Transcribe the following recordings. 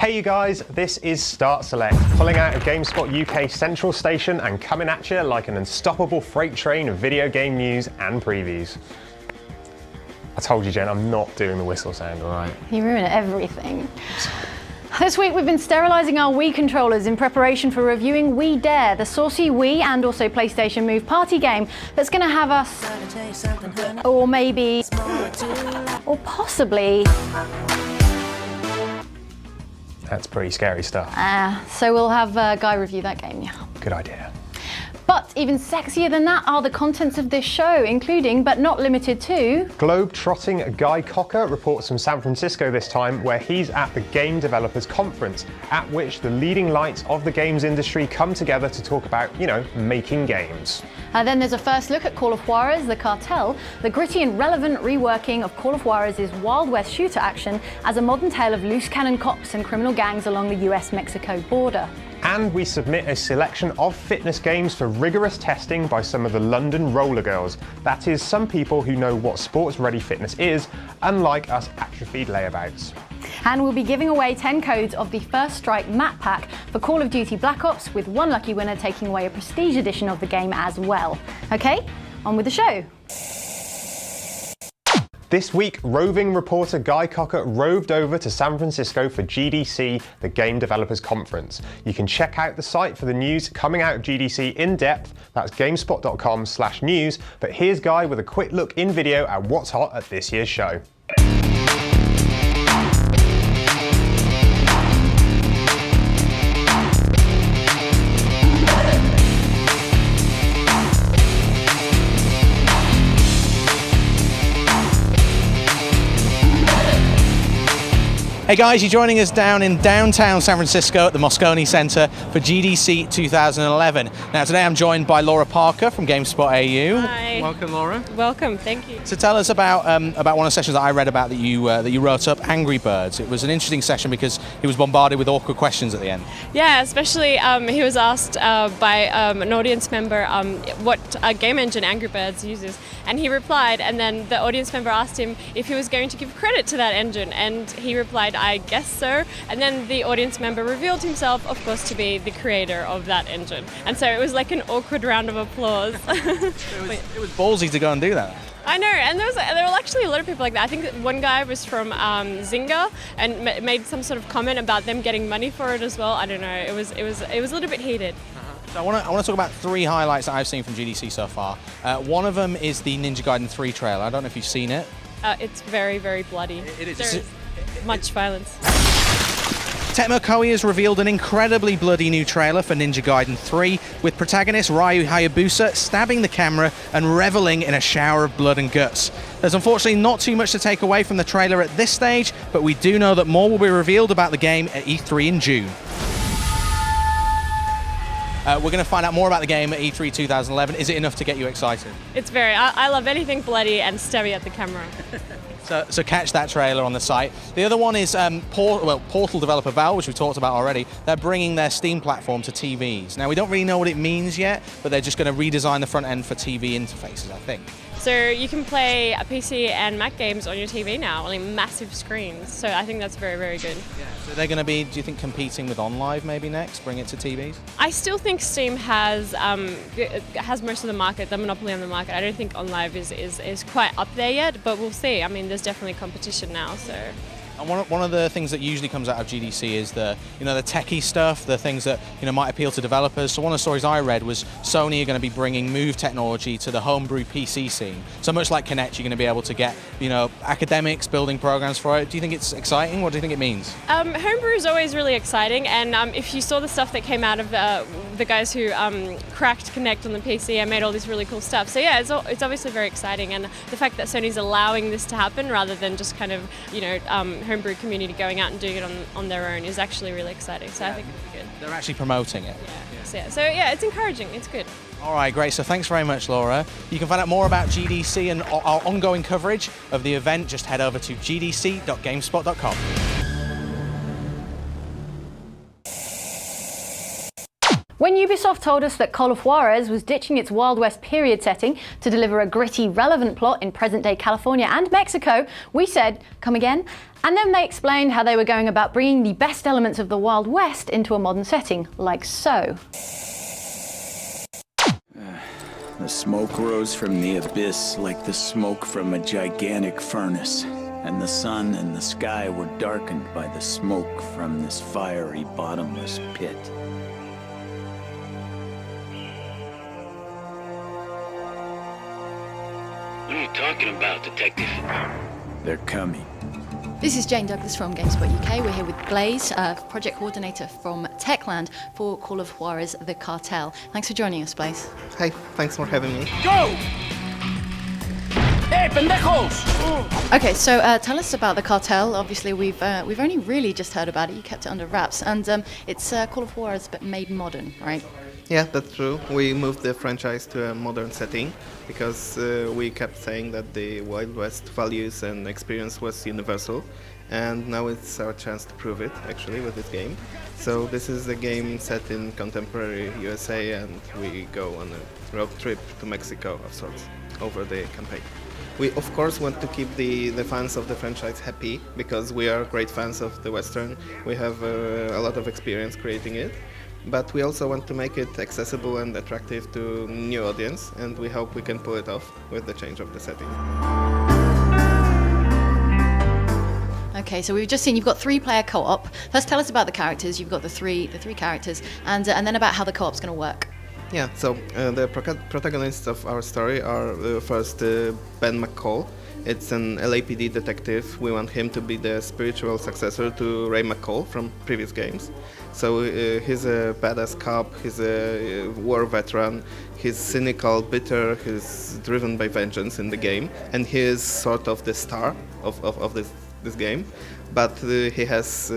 Hey you guys, this is Start Select, pulling out of GameSpot UK Central Station and coming at you like an unstoppable freight train of video game news and previews. I told you, Jen, I'm not doing the whistle sound, all right? You ruin everything. This week we've been sterilising our Wii controllers in preparation for reviewing Wii Dare, the saucy Wii and also PlayStation Move party game that's going to have us, or maybe, or possibly. That's pretty scary stuff. So we'll have Guy review that game, yeah. Good idea. But even sexier than that are the contents of this show, including, but not limited to... Globe-trotting Guy Cocker reports from San Francisco this time, where he's at the Game Developers Conference, at which the leading lights of the games industry come together to talk about, you know, making games. Then there's a first look at Call of Juarez, the Cartel, the gritty and relevant reworking of Call of Juarez's Wild West shooter action as a modern tale of loose cannon cops and criminal gangs along the US-Mexico border. And we submit a selection of fitness games for rigorous testing by some of the London Rollergirls. That is, some people who know what sports-ready fitness is, unlike us atrophied layabouts. And we'll be giving away 10 codes of the First Strike map pack for Call of Duty Black Ops, with one lucky winner taking away a prestige edition of the game as well. Okay, on with the show. This week, roving reporter Guy Cocker roved over to San Francisco for GDC, the Game Developers Conference. You can check out the site for the news coming out of GDC in depth. That's gamespot.com/news. But here's Guy with a quick look in video at what's hot at this year's show. Hey guys, you're joining us down in downtown San Francisco at the Moscone Center for GDC 2011. Now today I'm joined by Laura Parker from GameSpot AU. Hi. Welcome, Laura. Welcome, thank you. So tell us about one of the sessions that I read about that you wrote up, Angry Birds. It was an interesting session because he was bombarded with awkward questions at the end. Yeah, especially he was asked by an audience member what game engine Angry Birds uses, and he replied, and then the audience member asked him if he was going to give credit to that engine, and he replied, I guess so. And then the audience member revealed himself, of course, to be the creator of that engine. And so it was like an awkward round of applause. It was ballsy to go and do that. I know, and there were actually a lot of people like that. I think that one guy was from Zynga and made some sort of comment about them getting money for it as well. I don't know. It was a little bit heated. So I want to talk about 3 highlights that I've seen from GDC so far. One of them is the Ninja Gaiden 3 trailer. I don't know if you've seen it. It's very, very bloody. It is. There's much violence. Tecmo Koei has revealed an incredibly bloody new trailer for Ninja Gaiden 3, with protagonist Ryu Hayabusa stabbing the camera and reveling in a shower of blood and guts. There's unfortunately not too much to take away from the trailer at this stage, but we do know that more will be revealed about the game at E3 in June. We're going to find out more about the game at E3 2011. Is it enough to get you excited? It's very. I love anything bloody and stabby at the camera. So catch that trailer on the site. The other one is Portal developer Valve, which we've talked about already. They're bringing their Steam platform to TVs. Now, we don't really know what it means yet, but they're just going to redesign the front end for TV interfaces, I think. So you can play PC and Mac games on your TV now, on massive screens. So I think that's very, very good. Yeah. So they're going to be, do you think, competing with OnLive maybe next, bring it to TVs? I still think Steam has most of the market, the monopoly on the market. I don't think OnLive is quite up there yet, but we'll see. I mean, there's definitely competition now, so. And one of the things that usually comes out of GDC is the techie stuff, the things that might appeal to developers. So one of the stories I read was Sony are going to be bringing Move technology to the homebrew PC scene. So much like Kinect, you're going to be able to get academics building programs for it. Do you think it's exciting? What do you think it means? Homebrew is always really exciting, and if you saw the stuff that came out of the guys who cracked Kinect on the PC and made all this really cool stuff. So yeah, it's obviously very exciting, and the fact that Sony's allowing this to happen rather than just kind of homebrew community going out and doing it on their own is actually really exciting. So yeah, I think it'll be good. They're actually promoting it. Yeah. So yeah, it's encouraging. It's good. All right, great. So thanks very much, Laura. You can find out more about GDC and our ongoing coverage of the event. Just head over to gdc.gamespot.com. When Ubisoft told us that Call of Juarez was ditching its Wild West period setting to deliver a gritty, relevant plot in present-day California and Mexico, we said, come again? And then they explained how they were going about bringing the best elements of the Wild West into a modern setting, like so. The smoke rose from the abyss like the smoke from a gigantic furnace, and the sun and the sky were darkened by the smoke from this fiery, bottomless pit. What are you talking about, Detective? They're coming. This is Jane Douglas from GameSpot UK. We're here with Blaze, project coordinator from Techland for Call of Juarez, the Cartel. Thanks for joining us, Blaze. Hi, thanks for having me. Go! Hey, pendejos! Okay, so tell us about the Cartel. Obviously, we've only really just heard about it. You kept it under wraps, and it's Call of Juarez but made modern, right? Yeah, that's true. We moved the franchise to a modern setting because we kept saying that the Wild West values and experience was universal, and now it's our chance to prove it, actually, with this game. So this is a game set in contemporary USA, and we go on a road trip to Mexico of sorts over the campaign. We, of course, want to keep the fans of the franchise happy because we are great fans of the Western. We have a lot of experience creating it. But we also want to make it accessible and attractive to new audience, and we hope we can pull it off with the change of the setting. Okay, so we've just seen you've got 3-player co-op. First, tell us about the characters. You've got the three characters, and then about how the co-op's going to work. Yeah, so the protagonists of our story are first Ben McCall. It's an LAPD detective. We want him to be the spiritual successor to Ray McCall from previous games. So he's a badass cop, he's a war veteran, he's cynical, bitter, he's driven by vengeance in the game, and he is sort of the star of this game. But he has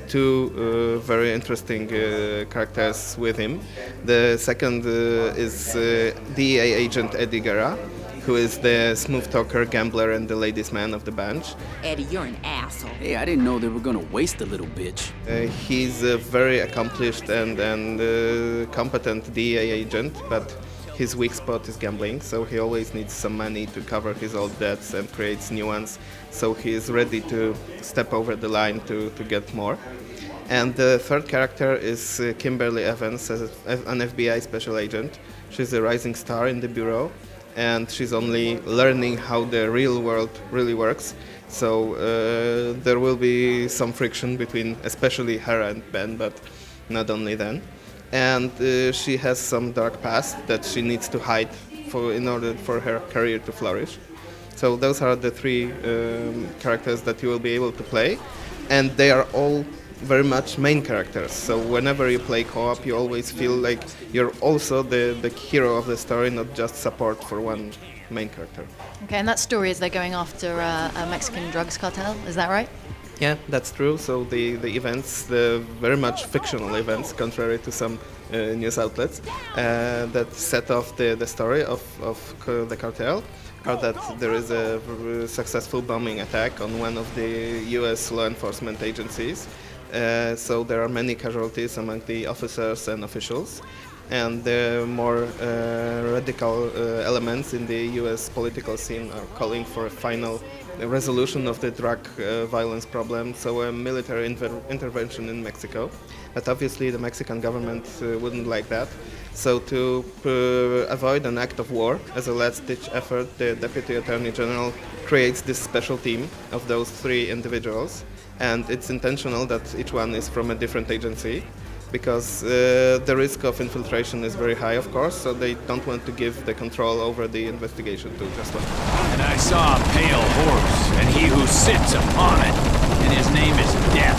two very interesting characters with him. The second is DEA agent Eddie Guerra, who is the smooth talker, gambler, and the ladies' man of the bunch. Eddie, you're an asshole. Hey, I didn't know they were gonna waste a little bitch. He's a very accomplished and competent DEA agent, but his weak spot is gambling, so he always needs some money to cover his old debts and creates new ones, so he is ready to step over the line to get more. And the third character is Kimberly Evans, an FBI special agent. She's a rising star in the bureau, and she's only learning how the real world really works. So there will be some friction between especially her and Ben, but not only then. And she has some dark past that she needs to hide in order for her career to flourish. So those are the three characters that you will be able to play, and they are all very much main characters. So whenever you play co-op, you always feel like you're also the hero of the story, not just support for one main character. Okay, and that story is they're going after a Mexican drugs cartel, is that right? Yeah, that's true. So the events, the very much fictional events, contrary to some news outlets, that set off the story of the cartel, are that there is a successful bombing attack on one of the US law enforcement agencies. So there are many casualties among the officers and officials, and the more radical elements in the US political scene are calling for a final resolution of the drug violence problem, so a military intervention in Mexico. But obviously the Mexican government wouldn't like that. So to avoid an act of war, as a last-ditch effort, the Deputy Attorney General creates this special team of those three individuals. And it's intentional that each one is from a different agency, because the risk of infiltration is very high, of course, so they don't want to give the control over the investigation to just one. And I saw a pale horse, and he who sits upon it, and his name is Death.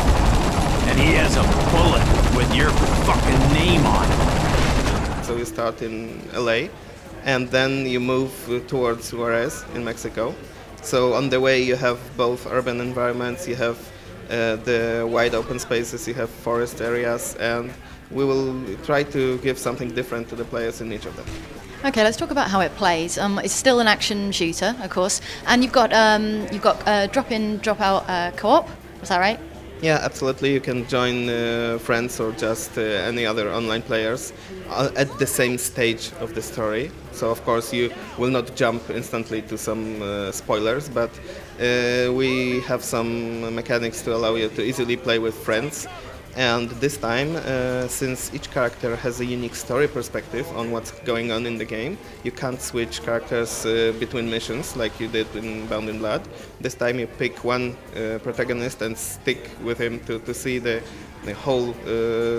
And he has a bullet with your fucking name on it. So you start in LA, and then you move towards Juarez in Mexico. So on the way you have both urban environments, you have the wide open spaces, you have forest areas, and we will try to give something different to the players in each of them. Okay, let's talk about how it plays. It's still an action shooter, of course, and you've got drop-in, drop-out co-op. Is that right? Yeah, absolutely. You can join friends or just any other online players at the same stage of the story. So, of course, you will not jump instantly to some spoilers, but we have some mechanics to allow you to easily play with friends. And this time, since each character has a unique story perspective on what's going on in the game, you can't switch characters between missions like you did in Bound in Blood. This time you pick one protagonist and stick with him to see the whole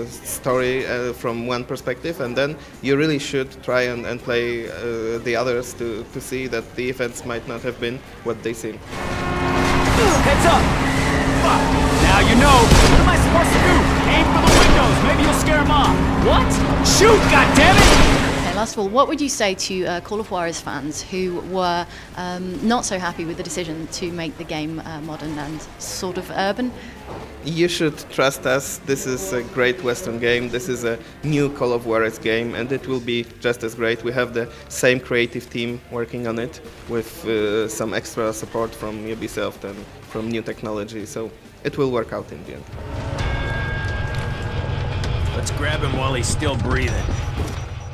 story from one perspective, and then you really should try and play the others to see that the events might not have been what they seem. Heads up! Fuck! Now you know. What am I supposed to do? Aim for the windows. Maybe you'll scare them off. What? Shoot, goddammit! Okay, last of all, what would you say to Call of Juarez fans who were not so happy with the decision to make the game modern and sort of urban? You should trust us. This is a great Western game. This is a new Call of Juarez game, and it will be just as great. We have the same creative team working on it with some extra support from Ubisoft and from new technology, so it will work out in the end. Let's grab him while he's still breathing.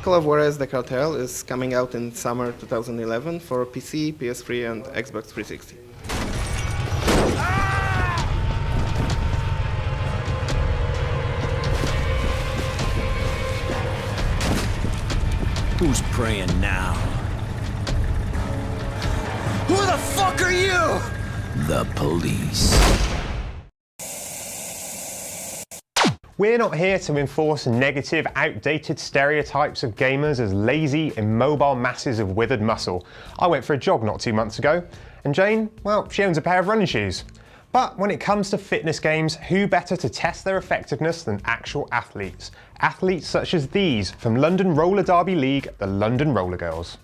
Call of Juarez: The Cartel is coming out in summer 2011 for PC, PS3 and Xbox 360. Who's praying now? Who the fuck are you? The police. We're not here to enforce negative, outdated stereotypes of gamers as lazy, immobile masses of withered muscle. I went for a jog not 2 months ago, and Jane, well, she owns a pair of running shoes. But when it comes to fitness games, who better to test their effectiveness than actual athletes? Athletes such as these from London Roller Derby League, the London Rollergirls.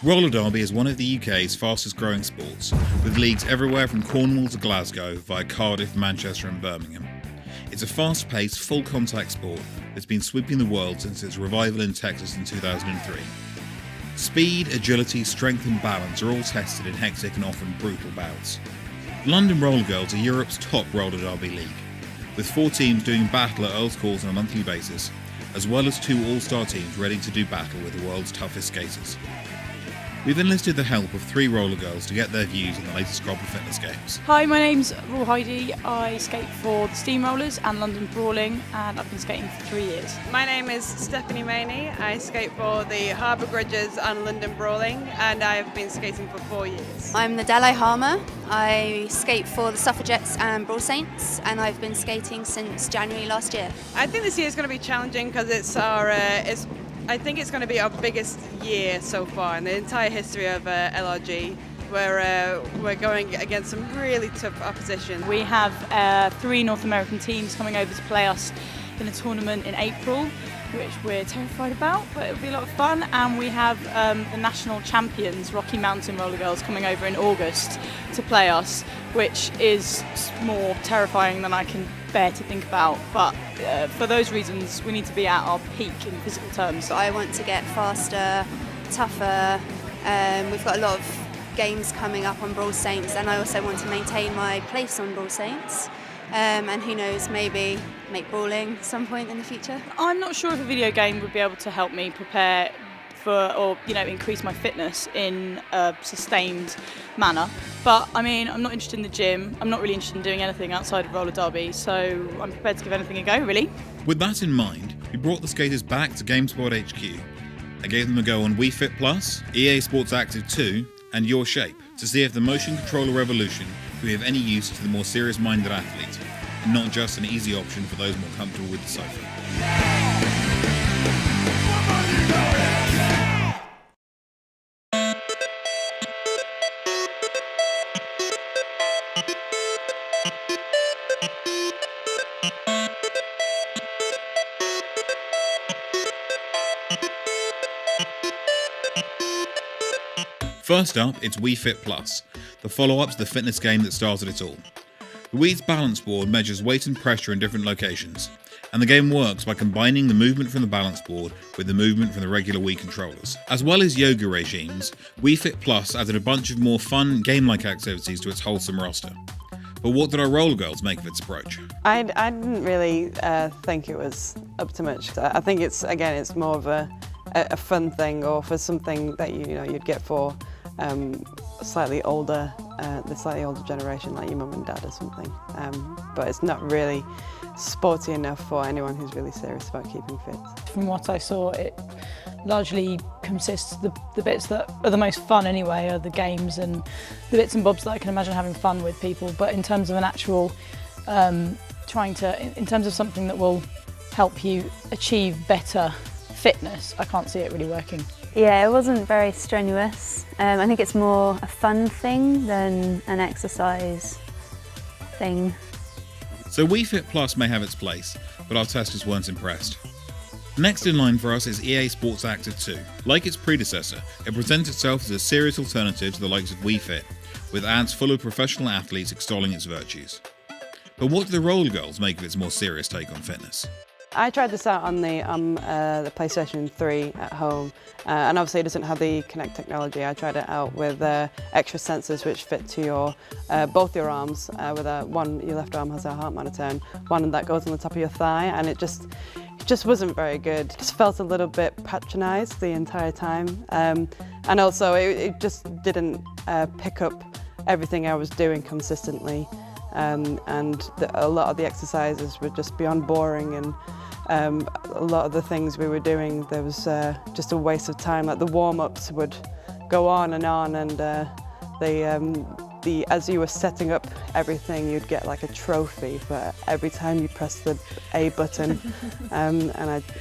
Roller derby is one of the UK's fastest growing sports, with leagues everywhere from Cornwall to Glasgow via Cardiff, Manchester and Birmingham. It's a fast-paced, full-contact sport that's been sweeping the world since its revival in Texas in 2003. Speed, agility, strength and balance are all tested in hectic and often brutal bouts. London Rollergirls are Europe's top roller derby league, with 4 teams doing battle at Earl's Court on a monthly basis, as well as 2 all-star teams ready to do battle with the world's toughest skaters. We've enlisted the help of 3 roller girls to get their views on the latest crop of fitness games. Hi, my name's Raw Heidi. I skate for the Steamrollers and London Brawling, and I've been skating for 3 years. My name is Stephanie Maney. I skate for the Harbour Grudges and London Brawling, and I have been skating for 4 years. I'm the Dalai Harmer. I skate for the Suffragettes and Brawl Saints, and I've been skating since January last year. I think this year is going to be challenging because I think it's going to be our biggest year so far in the entire history of LRG. We're going against some really tough opposition. We have 3 North American teams coming over to play us in a tournament in April, which we're terrified about, but it'll be a lot of fun. And we have the national champions, Rocky Mountain Roller Girls, coming over in August to play us, which is more terrifying than I can bear to think about. But for those reasons, we need to be at our peak in physical terms. I want to get faster, tougher. We've got a lot of games coming up on Brawl Saints, and I also want to maintain my place on Brawl Saints. And who knows, maybe make brawling at some point in the future. I'm not sure if a video game would be able to help me prepare for, or increase my fitness in a sustained manner. But I mean, I'm not interested in the gym. I'm not really interested in doing anything outside of roller derby, so I'm prepared to give anything a go, really. With that in mind, we brought the skaters back to GameSpot HQ. I gave them a go on Wii Fit Plus, EA Sports Active 2, and Your Shape to see if the motion controller revolution could be of any use to the more serious-minded athlete, and not just an easy option for those more comfortable with the sofa. First up, it's Wii Fit Plus, the follow-up to the fitness game that started it all. The Wii's balance board measures weight and pressure in different locations, and the game works by combining the movement from the balance board with the movement from the regular Wii controllers. As well as yoga regimes, Wii Fit Plus added a bunch of more fun, game-like activities to its wholesome roster. But what did our Rollergirls make of its approach? I didn't really think it was up to much. I think it's more of a fun thing, or for something that you'd get for the slightly older generation, like your mum and dad or something. But it's not really sporty enough for anyone who's really serious about keeping fit. From what I saw, it largely consists, the bits that are the most fun anyway are the games and the bits and bobs that I can imagine having fun with people. But in terms of an actual, in terms of something that will help you achieve better fitness, I can't see it really working. Yeah, it wasn't very strenuous. I think it's more a fun thing than an exercise thing. So Wii Fit Plus may have its place, but our testers weren't impressed. Next in line for us is EA Sports Active 2. Like its predecessor, it presents itself as a serious alternative to the likes of Wii Fit, with ads full of professional athletes extolling its virtues. But what do the Rollergirls make of its more serious take on fitness? I tried this out on the PlayStation 3 at home, and obviously it doesn't have the Kinect technology. I tried it out with extra sensors which fit to your both your arms. With your left arm has a heart monitor, and one that goes on the top of your thigh, and it just wasn't very good. It just felt a little bit patronised the entire time, and also it just didn't pick up everything I was doing consistently, and a lot of the exercises were just beyond boring, and a lot of the things we were doing, there was just a waste of time. Like the warm-ups would go on, and as you were setting up everything, you'd get like a trophy for every time you pressed the A button, and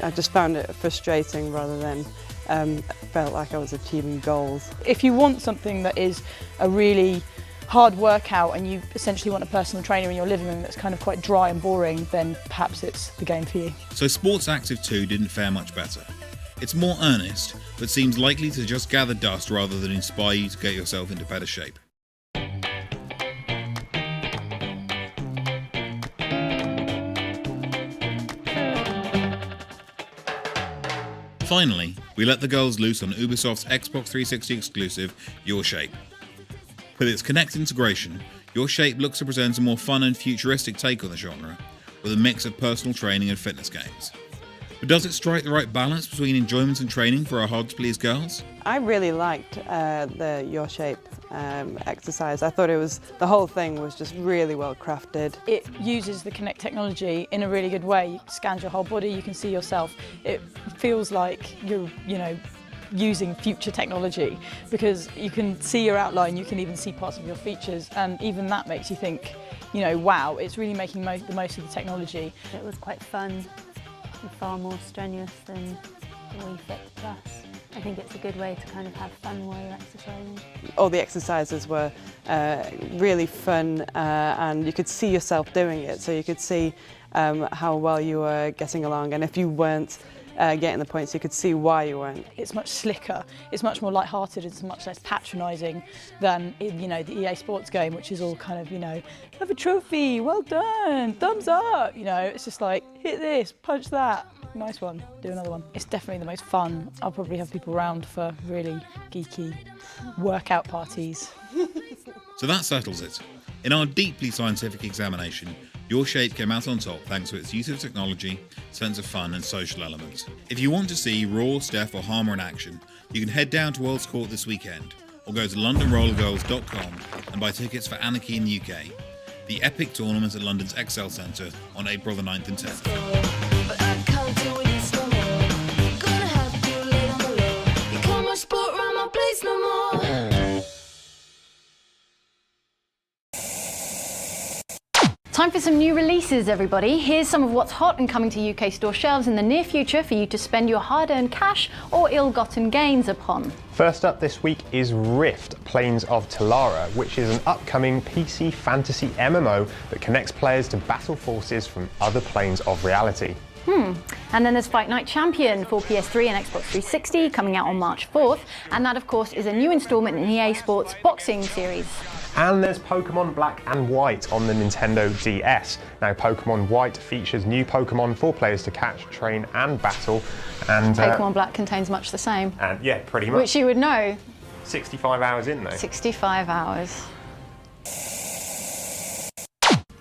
I just found it frustrating rather than felt like I was achieving goals. If you want something that is a really hard workout and you essentially want a personal trainer in your living room that's kind of quite dry and boring, then perhaps it's the game for you. So Sports Active 2 didn't fare much better. It's more earnest, but seems likely to just gather dust rather than inspire you to get yourself into better shape. Finally, we let the girls loose on Ubisoft's Xbox 360 exclusive, Your Shape. With its Kinect integration, Your Shape looks to present a more fun and futuristic take on the genre, with a mix of personal training and fitness games. But does it strike the right balance between enjoyment and training for our hard-to-please girls? I really liked the Your Shape exercise. I thought the whole thing was just really well crafted. It uses the Kinect technology in a really good way. It scans your whole body, you can see yourself. It feels like you're, using future technology, because you can see your outline, you can even see parts of your features, and even that makes you think, wow, it's really making the most of the technology. It was quite fun and far more strenuous than the Wii Fit Plus. I think it's a good way to kind of have fun while you're exercising. All the exercises were really fun, and you could see yourself doing it, so you could see how well you were getting along, and if you weren't getting the points, you could see why you weren't. It's much slicker, it's much more light-hearted, it's much less patronising than the EA Sports game, which is all kind of, have a trophy, well done, thumbs up, it's just like, hit this, punch that, nice one, do another one. It's definitely the most fun. I'll probably have people around for really geeky workout parties. So that settles it. In our deeply scientific examination, Your Shape came out on top thanks to its use of technology, sense of fun and social elements. If you want to see Raw, Steph or Harmer in action, you can head down to World's Court this weekend, or go to londonrollergirls.com and buy tickets for Anarchy in the UK, the epic tournament at London's Excel Centre on April the 9th and 10th. Time for some new releases, everybody. Here's some of what's hot and coming to UK store shelves in the near future for you to spend your hard-earned cash or ill-gotten gains upon. First up this week is Rift: Planes of Telara, which is an upcoming PC fantasy MMO that connects players to battle forces from other planes of reality. And then there's Fight Night Champion for PS3 and Xbox 360 coming out on March 4th. And that, of course, is a new installment in EA Sports boxing series. And there's Pokemon Black and White on the Nintendo DS. Now, Pokemon White features new Pokemon for players to catch, train, and battle. And Pokemon Black contains much the same. And yeah, pretty much. Which you would know. 65 hours in, though. 65 hours.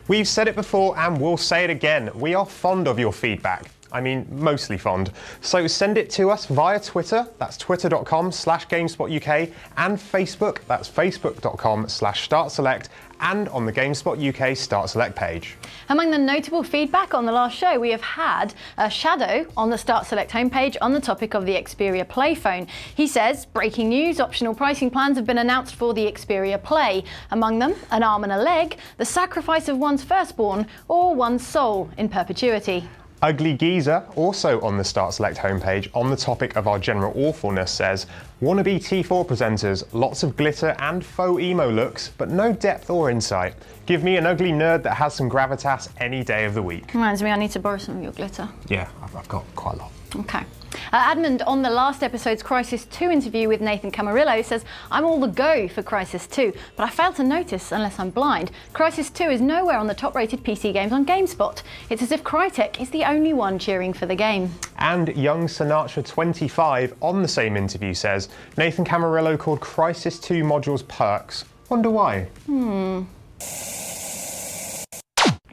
We've said it before and we'll say it again. We are fond of your feedback. I mean, mostly fond. So send it to us via Twitter, that's twitter.com/GameSpotUK, and Facebook, that's facebook.com/StartSelect, and on the GameSpot UK Start Select page. Among the notable feedback on the last show, we have had a Shadow on the Start Select homepage on the topic of the Xperia Play phone. He says, breaking news, optional pricing plans have been announced for the Xperia Play. Among them, an arm and a leg, the sacrifice of one's firstborn, or one's soul in perpetuity. Ugly Geezer, also on the Start Select homepage, on the topic of our general awfulness, says, wannabe T4 presenters, lots of glitter and faux emo looks, but no depth or insight. Give me an ugly nerd that has some gravitas any day of the week. Reminds me, I need to borrow some of your glitter. Yeah, I've got quite a lot. Okay. Admund, on the last episode's Crisis 2 interview with Nathan Camarillo, says, I'm all the go for Crisis 2, but I fail to notice, unless I'm blind, Crisis 2 is nowhere on the top-rated PC games on GameSpot. It's as if Crytek is the only one cheering for the game. And Young Sinatra 25 on the same interview says, Nathan Camarillo called Crisis 2 modules perks. Wonder why?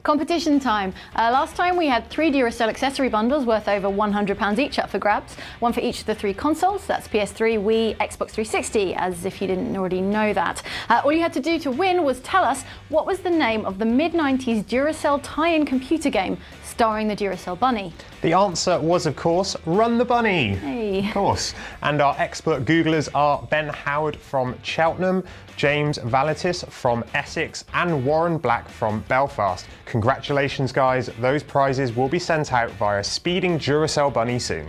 Competition time. Last time we had 3 Duracell accessory bundles worth over £100 each up for grabs. One for each of the 3 consoles, that's PS3, Wii, Xbox 360, as if you didn't already know that. All you had to do to win was tell us what was the name of the mid-90s Duracell tie-in computer game starring the Duracell bunny. The answer was, of course, Run the Bunny. Hey. Of course. And our expert Googlers are Ben Howard from Cheltenham, James Valitis from Essex, and Warren Black from Belfast. Congratulations, guys. Those prizes will be sent out via Speeding Duracell Bunny soon.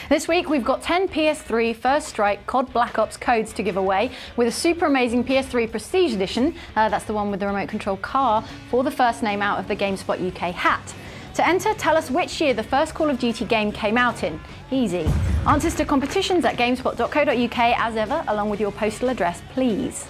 This week we've got 10 PS3 First Strike COD Black Ops codes to give away, with a super amazing PS3 Prestige Edition, that's the one with the remote control car, for the first name out of the GameSpot UK hat. To enter, tell us which year the first Call of Duty game came out in. Easy. Answers to competitions at gamespot.co.uk as ever, along with your postal address, please.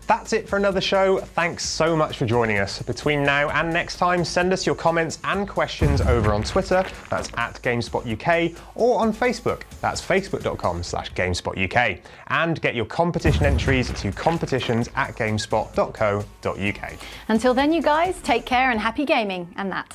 That's it for another show. Thanks so much for joining us. Between now and next time, send us your comments and questions over on Twitter, that's @GameSpotUK, or on Facebook, that's facebook.com/GameSpotUK. And get your competition entries to competitions@gamespot.co.uk. Until then, you guys, take care and happy gaming, and that.